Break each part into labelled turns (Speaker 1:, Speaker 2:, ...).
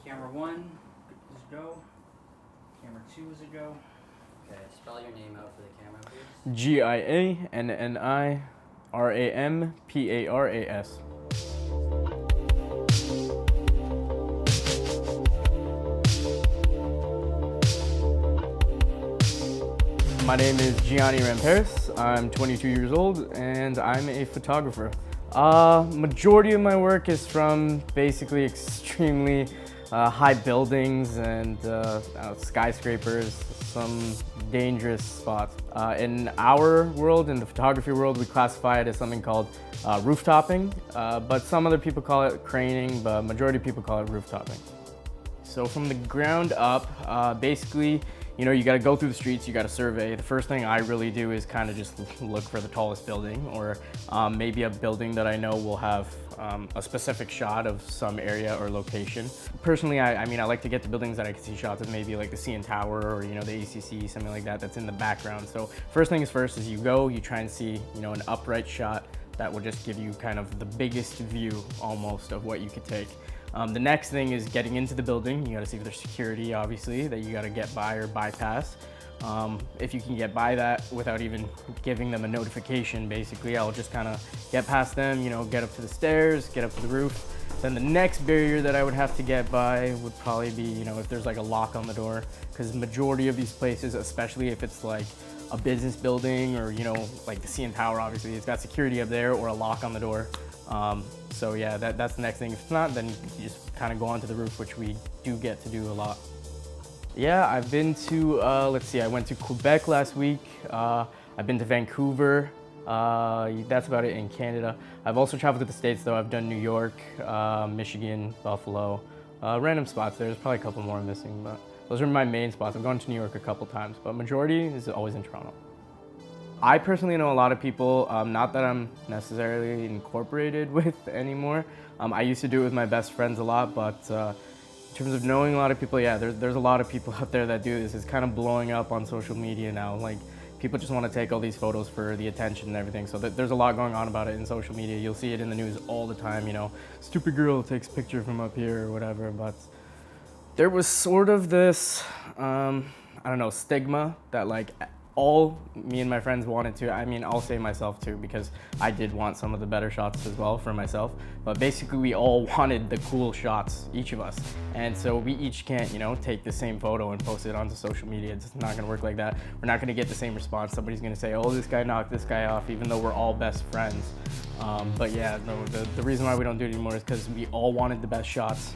Speaker 1: Camera 1 is a go. Camera 2 is a go.
Speaker 2: Okay, spell your name out for the camera, please.
Speaker 3: GIANNIRAMPARAS. My name is Gianni Ramparis. I'm 22 years old and I'm a photographer. Majority of my work is from basically extremely high buildings and skyscrapers, some dangerous spots. In our world, in the photography world, we classify it as something called rooftopping, but some other people call it craning, but majority of people call it rooftopping. So from the ground up, basically, you know, you got to go through the streets, you got to survey. The first thing I really do is kind of just look for the tallest building, or maybe a building that I know will have a specific shot of some area or location. Personally, I mean, I like to get the buildings that I can see shots of, maybe like the CN Tower or, you know, the ACC, something like that that's in the background. So first thing is first is you go, you try and see, you know, an upright shot that will just give you kind of the biggest view almost of what you could take. The next thing is getting into the building. You gotta see if there's security, obviously, that you gotta get by or bypass. If you can get by that without even giving them a notification, basically, I'll just kind of get past them, you know, get up to the stairs, get up to the roof. Then the next barrier that I would have to get by would probably be, you know, if there's like a lock on the door, because the majority of these places, especially if it's like a business building or, you know, like the CN Tower, obviously, it's got security up there or a lock on the door. So yeah, that's the next thing. If it's not, then you just kind of go onto the roof, which we do get to do a lot. Yeah, I've been to, let's see, I went to Quebec last week. I've been to Vancouver. That's about it in Canada. I've also traveled to the States though. I've done New York, Michigan, Buffalo, random spots. There's probably a couple more I'm missing, but those are my main spots. I've gone to New York a couple times, but majority is always in Toronto. I personally know a lot of people, not that I'm necessarily incorporated with anymore. I used to do it with my best friends a lot, but in terms of knowing a lot of people, yeah, there's a lot of people out there that do this. It's kind of blowing up on social media now. Like, people just want to take all these photos for the attention and everything. So there's a lot going on about it in social media. You'll see it in the news all the time, you know, stupid girl takes picture from up here or whatever. But there was sort of this, I don't know, stigma that like, all me and my friends wanted to, I mean, I'll say myself too, because I did want some of the better shots as well for myself, but basically we all wanted the cool shots, each of us. And so we each can't, you know, take the same photo and post it onto social media. It's not gonna work like that. We're not gonna get the same response. Somebody's gonna say, oh, this guy knocked this guy off, even though we're all best friends. But yeah, no, the reason why we don't do it anymore is because we all wanted the best shots.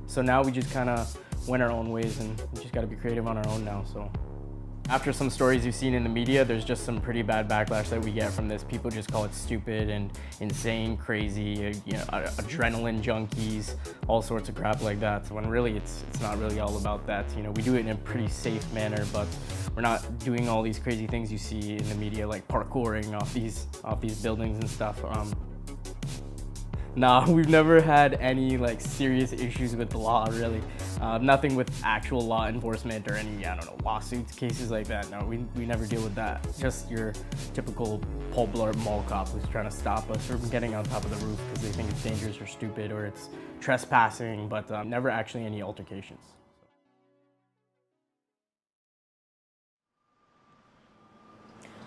Speaker 3: So now we just kind of went our own ways, and we just gotta be creative on our own now, so. After some stories you've seen in the media, there's just some pretty bad backlash that we get from this. People just call it stupid and insane, crazy, you know, adrenaline junkies, all sorts of crap like that. When really it's not really all about that. You know, we do it in a pretty safe manner, but we're not doing all these crazy things you see in the media, like parkouring off these buildings and stuff. No, we've never had any like serious issues with the law, really. Nothing with actual law enforcement or any, I don't know, lawsuits, cases like that. No, we never deal with that. Just your typical pole blart mall cop who's trying to stop us from getting on top of the roof because they think it's dangerous or stupid or it's trespassing, but never actually any altercations.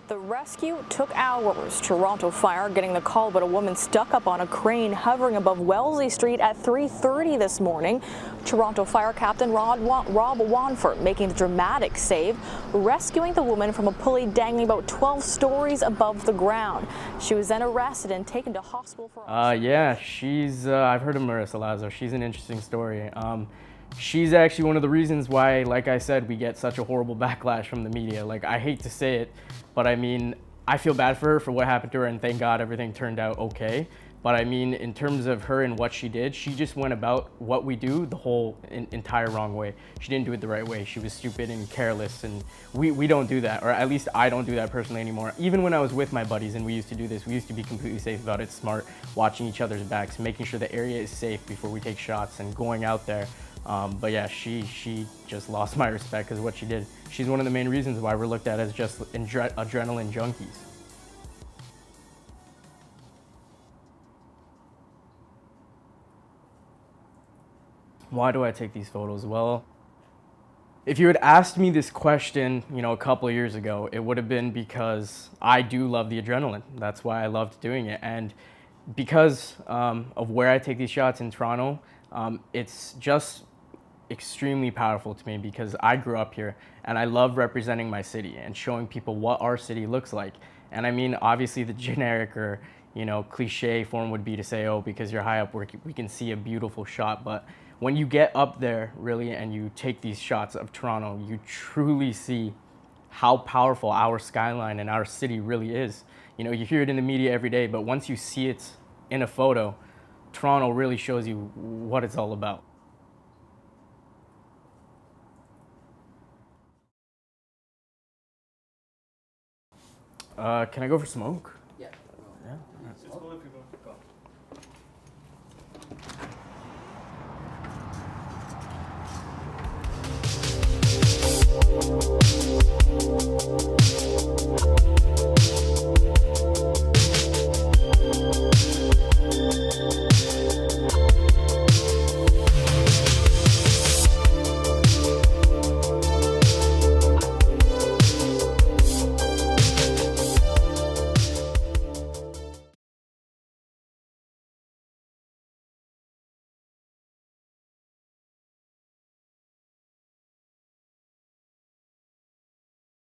Speaker 4: The rescue took hours. Toronto Fire getting the call about a woman stuck up on a crane hovering above Wellesley Street at 3:30 this morning. Toronto Fire Captain Rob Wanford making the dramatic save, rescuing the woman from a pulley dangling about 12 stories above the ground. She was then arrested and taken to hospital for...
Speaker 3: Yeah, she's, I've heard of Marissa Lazo. She's an interesting story. She's actually one of the reasons why, like I said, we get such a horrible backlash from the media. Like, I hate to say it, but I mean, I feel bad for her for what happened to her, and thank God everything turned out okay. But I mean, in terms of her and what she did, she just went about what we do the whole entire wrong way. She didn't do it the right way. She was stupid and careless, and we don't do that, or at least I don't do that personally anymore. Even when I was with my buddies and we used to do this, we used to be completely safe about it, smart, watching each other's backs, making sure the area is safe before we take shots and going out there. But yeah, she just lost my respect because of what she did. She's one of the main reasons why we're looked at as just adrenaline junkies. Why do I take these photos? Well, if you had asked me this question, a couple of years ago, it would have been because I do love the adrenaline. That's why I loved doing it. And because of where I take these shots in Toronto, it's just extremely powerful to me because I grew up here and I love representing my city and showing people what our city looks like. And I mean, obviously the generic or, cliche form would be to say, oh, because you're high up, we can see a beautiful shot. But when you get up there really and you take these shots of Toronto, you truly see how powerful our skyline and our city really is. You hear it in the media every day, but once you see it in a photo, Toronto really shows you what it's all about. Can I go for smoke?